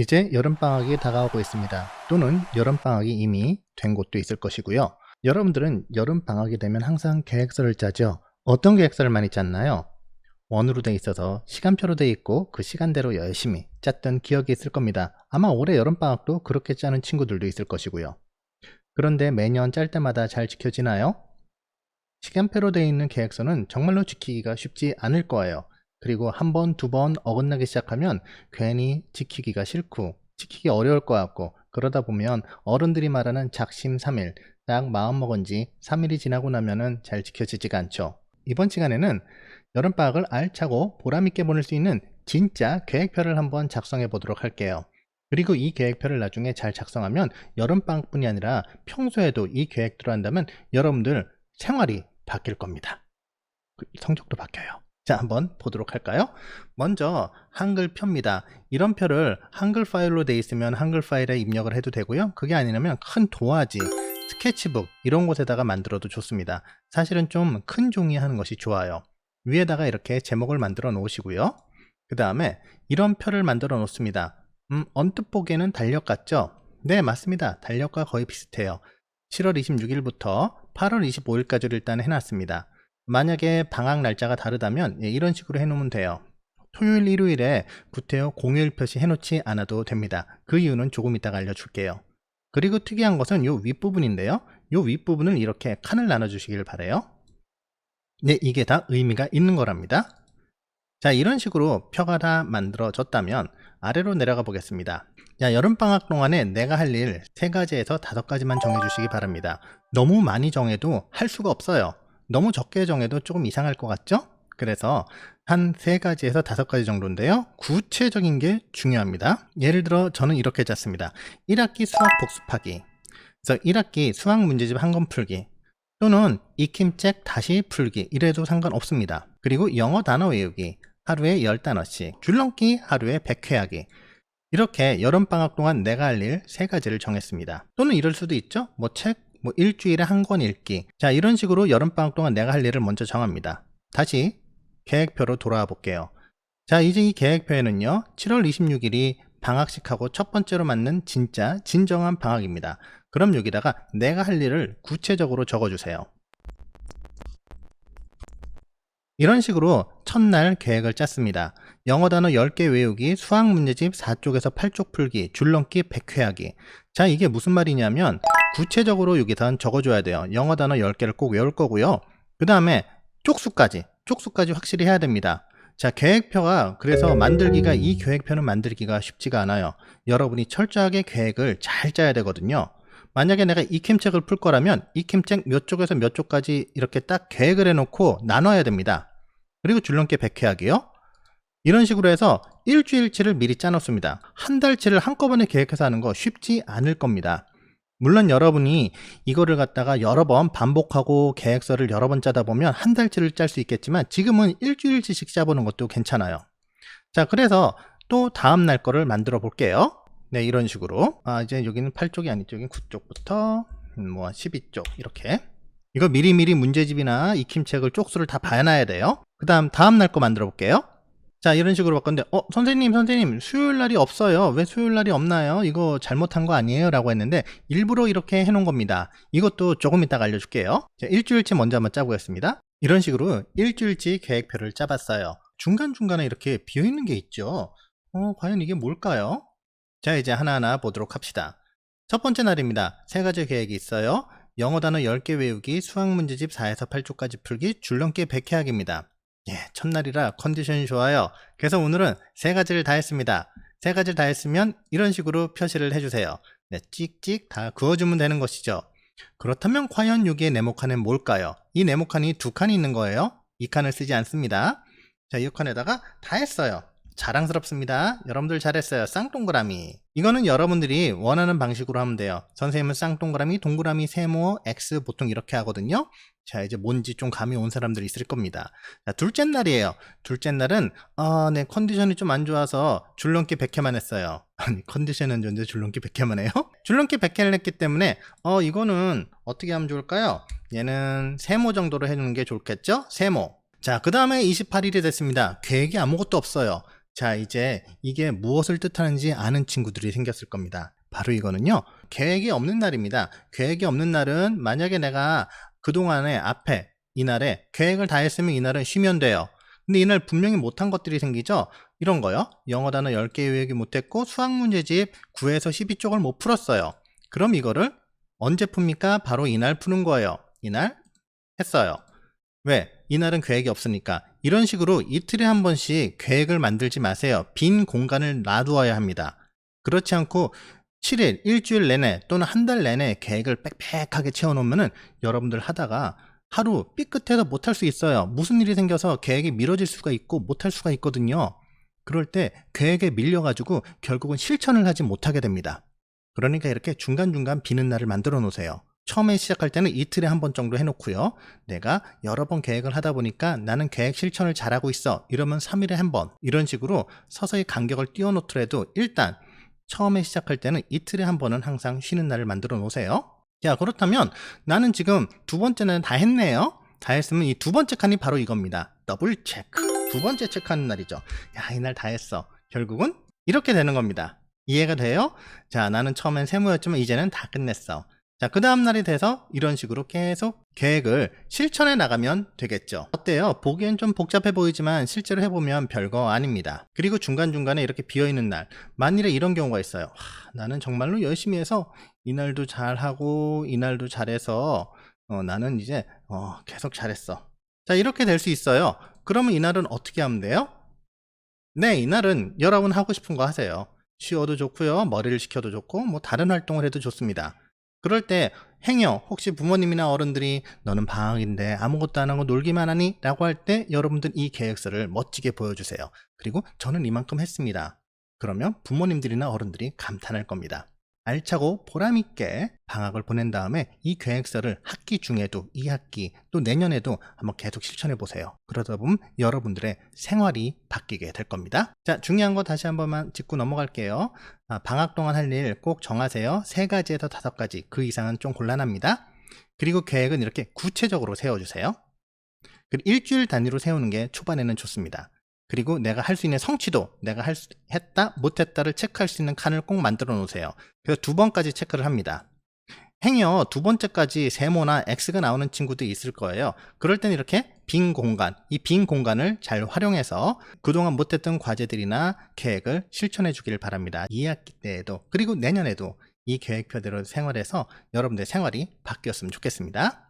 이제 여름방학이 다가오고 있습니다. 또는 여름방학이 이미 된 곳도 있을 것이고요. 여러분들은 여름방학이 되면 항상 계획서를 짜죠. 어떤 계획서를 많이 짰나요? 원으로 돼 있어서 시간표로 돼 있고 그 시간대로 열심히 짰던 기억이 있을 겁니다. 아마 올해 여름방학도 그렇게 짜는 친구들도 있을 것이고요. 그런데 매년 짤 때마다 잘 지켜지나요? 시간표로 돼 있는 계획서는 정말로 지키기가 쉽지 않을 거예요. 그리고 한 번, 두 번 어긋나기 시작하면 괜히 지키기가 싫고 지키기 어려울 것 같고, 그러다 보면 어른들이 말하는 작심삼일, 딱 마음먹은 지 3일이 지나고 나면은 잘 지켜지지가 않죠. 이번 시간에는 여름방학을 알차고 보람있게 보낼 수 있는 진짜 계획표를 한번 작성해 보도록 할게요. 그리고 이 계획표를 나중에 잘 작성하면 여름방학뿐이 아니라 평소에도 이 계획대로 한다면 여러분들 생활이 바뀔 겁니다. 성적도 바뀌어요. 자, 한번 보도록 할까요? 먼저 한글표입니다. 이런 표를 한글 파일로 돼 있으면 한글 파일에 입력을 해도 되고요. 그게 아니라면 큰 도화지, 스케치북 이런 곳에다가 만들어도 좋습니다. 사실은 좀 큰 종이 하는 것이 좋아요. 위에다가 이렇게 제목을 만들어 놓으시고요. 그 다음에 이런 표를 만들어 놓습니다. 언뜻 보기에는 달력 같죠? 네, 맞습니다. 달력과 거의 비슷해요. 7월 26일부터 8월 25일까지를 일단 해놨습니다. 만약에 방학 날짜가 다르다면 이런 식으로 해놓으면 돼요. 토요일, 일요일에 구태여 공휴일 표시 해놓지 않아도 됩니다. 그 이유는 조금 이따가 알려줄게요. 그리고 특이한 것은 이 윗부분인데요. 이 윗부분을 이렇게 칸을 나눠주시길 바래요. 네, 이게 다 의미가 있는 거랍니다. 자, 이런 식으로 표가 다 만들어졌다면 아래로 내려가 보겠습니다. 야, 여름방학 동안에 내가 할 일 3가지에서 5가지만 정해주시기 바랍니다. 너무 많이 정해도 할 수가 없어요. 너무 적게 정해도 조금 이상할 것 같죠? 그래서 한 3가지에서 5가지 정도인데요. 구체적인 게 중요합니다. 예를 들어 저는 이렇게 짰습니다. 1학기 수학 복습하기, 그래서 1학기 수학 문제집 한 권 풀기, 또는 익힘책 다시 풀기, 이래도 상관없습니다. 그리고 영어 단어 외우기, 하루에 10단어씩, 줄넘기 하루에 100회 하기. 이렇게 여름방학 동안 내가 할 일 3가지를 정했습니다. 또는 이럴 수도 있죠. 책 일주일에 한 권 읽기. 자, 이런 식으로 여름방학 동안 내가 할 일을 먼저 정합니다. 다시 계획표로 돌아와 볼게요. 자, 이제 이 계획표에는요 7월 26일이 방학식하고 첫 번째로 맞는 진짜 진정한 방학입니다. 그럼 여기다가 내가 할 일을 구체적으로 적어주세요. 이런 식으로 첫날 계획을 짰습니다. 영어 단어 10개 외우기, 수학 문제집 4쪽에서 8쪽 풀기, 줄넘기 100회 하기. 자, 이게 무슨 말이냐면 구체적으로 여기선 적어줘야 돼요. 영어 단어 10개를 꼭 외울 거고요. 그 다음에 쪽수까지 확실히 해야 됩니다. 자, 계획표가 그래서 이 계획표는 만들기가 쉽지가 않아요. 여러분이 철저하게 계획을 잘 짜야 되거든요. 만약에 내가 익힘책을 풀 거라면 익힘책 몇 쪽에서 몇 쪽까지 이렇게 딱 계획을 해놓고 나눠야 됩니다. 그리고 줄넘기 100회 하기요. 이런 식으로 해서 일주일치를 미리 짜놓습니다. 한 달치를 한꺼번에 계획해서 하는 거 쉽지 않을 겁니다. 물론 여러분이 이거를 갖다가 여러 번 반복하고 계획서를 여러 번 짜다 보면 한 달치를 짤 수 있겠지만 지금은 일주일치씩 짜보는 것도 괜찮아요. 자, 그래서 또 다음 날 거를 만들어 볼게요. 네, 이런 식으로. 이제 여기는 8쪽이 아니죠. 여기는 9쪽부터 12쪽 이렇게. 이거 미리미리 문제집이나 익힘책을 쪽수를 다 봐놔야 돼요. 그 다음 날 거 만들어 볼게요. 자, 이런 식으로 바꿨는데 선생님 수요일날이 없어요. 왜 수요일날이 없나요? 이거 잘못한 거 아니에요? 라고 했는데 일부러 이렇게 해놓은 겁니다. 이것도 조금 이따가 알려줄게요. 자, 일주일치 먼저 한번 짜보겠습니다. 이런 식으로 일주일치 계획표를 짜봤어요. 중간중간에 이렇게 비어있는 게 있죠. 과연 이게 뭘까요? 자, 이제 하나하나 보도록 합시다. 첫 번째 날입니다. 3가지 계획이 있어요. 영어 단어 10개 외우기, 수학 문제집 4에서 8쪽까지 풀기, 줄넘기 100회 하기입니다. 예, 첫날이라 컨디션이 좋아요. 그래서 오늘은 3가지를 다 했습니다. 3가지를 다 했으면 이런 식으로 표시를 해주세요. 네, 찍찍 다 그어주면 되는 것이죠. 그렇다면 과연 여기에 네모칸은 뭘까요? 이 네모칸이 2칸이 있는 거예요. 2칸을 쓰지 않습니다. 자, 이 칸에다가 다 했어요. 자랑스럽습니다. 여러분들 잘했어요. 쌍동그라미. 이거는 여러분들이 원하는 방식으로 하면 돼요. 선생님은 쌍동그라미, 동그라미, 세모, X 보통 이렇게 하거든요. 자, 이제 뭔지 좀 감이 온 사람들이 있을 겁니다. 자, 둘째 날이에요. 둘째 날은 네, 컨디션이 좀 안 좋아서 줄넘기 100회만 했어요. 아니, 컨디션은 좋은데 줄넘기 100회만 해요? 줄넘기 100회를 했기 때문에 이거는 어떻게 하면 좋을까요? 얘는 세모 정도로 해주는 게 좋겠죠? 세모. 자, 그 다음에 28일이 됐습니다. 계획이 아무것도 없어요. 자, 이제 이게 무엇을 뜻하는지 아는 친구들이 생겼을 겁니다. 바로 이거는요, 계획이 없는 날입니다. 계획이 없는 날은 만약에 내가 그동안에 앞에 이날에 계획을 다 했으면 이날은 쉬면 돼요. 근데 이날 분명히 못한 것들이 생기죠? 이런 거요. 영어 단어 10개 외우기 못했고 수학 문제집 9에서 12쪽을 못 풀었어요. 그럼 이거를 언제 풉니까? 바로 이날 푸는 거예요. 이날 했어요. 왜? 이날은 계획이 없으니까. 이런 식으로 이틀에 한 번씩 계획을 만들지 마세요. 빈 공간을 놔두어야 합니다. 그렇지 않고 7일, 일주일 내내 또는 한 달 내내 계획을 빽빽하게 채워놓으면 여러분들 하다가 하루 삐끗해서 못할 수 있어요. 무슨 일이 생겨서 계획이 미뤄질 수가 있고 못할 수가 있거든요. 그럴 때 계획에 밀려가지고 결국은 실천을 하지 못하게 됩니다. 그러니까 이렇게 중간중간 비는 날을 만들어 놓으세요. 처음에 시작할 때는 이틀에 한 번 정도 해놓고요. 내가 여러 번 계획을 하다 보니까 나는 계획 실천을 잘하고 있어. 이러면 3일에 한 번. 이런 식으로 서서히 간격을 띄워놓더라도 일단 처음에 시작할 때는 이틀에 한 번은 항상 쉬는 날을 만들어 놓으세요. 자, 그렇다면 나는 지금 두 번째는 다 했네요. 다 했으면 이 두 번째 칸이 바로 이겁니다. 더블 체크. 두 번째 체크하는 날이죠. 야, 이날 다 했어. 결국은 이렇게 되는 겁니다. 이해가 돼요? 자, 나는 처음엔 세모였지만 이제는 다 끝냈어. 자, 그 다음 날이 돼서 이런 식으로 계속 계획을 실천해 나가면 되겠죠. 어때요? 보기엔 좀 복잡해 보이지만 실제로 해보면 별거 아닙니다. 그리고 중간중간에 이렇게 비어있는 날, 만일에 이런 경우가 있어요. 나는 정말로 열심히 해서 이날도 잘하고 이날도 잘해서 나는 이제 계속 잘했어. 자, 이렇게 될 수 있어요. 그러면 이날은 어떻게 하면 돼요? 네, 이날은 여러분 하고 싶은 거 하세요. 쉬어도 좋고요, 머리를 식혀도 좋고 뭐 다른 활동을 해도 좋습니다. 그럴 때 행여 혹시 부모님이나 어른들이 너는 방학인데 아무것도 안 하고 놀기만 하니? 라고 할 때 여러분들 이 계획서를 멋지게 보여주세요. 그리고 저는 이만큼 했습니다. 그러면 부모님들이나 어른들이 감탄할 겁니다. 알차고 보람있게 방학을 보낸 다음에 이 계획서를 학기 중에도 2학기 또 내년에도 한번 계속 실천해 보세요. 그러다 보면 여러분들의 생활이 바뀌게 될 겁니다. 자, 중요한 거 다시 한 번만 짚고 넘어갈게요. 방학 동안 할 일 꼭 정하세요. 3가지에서 5가지, 그 이상은 좀 곤란합니다. 그리고 계획은 이렇게 구체적으로 세워주세요. 그리고 일주일 단위로 세우는 게 초반에는 좋습니다. 그리고 내가 할 수 있는 성취도, 내가 했다, 못했다를 체크할 수 있는 칸을 꼭 만들어 놓으세요. 그래서 2번까지 체크를 합니다. 행여 2번째까지 세모나 X가 나오는 친구들이 있을 거예요. 그럴 때는 이렇게 빈 공간, 이 빈 공간을 잘 활용해서 그동안 못했던 과제들이나 계획을 실천해 주기를 바랍니다. 2학기 때에도, 그리고 내년에도 이 계획표대로 생활해서 여러분들의 생활이 바뀌었으면 좋겠습니다.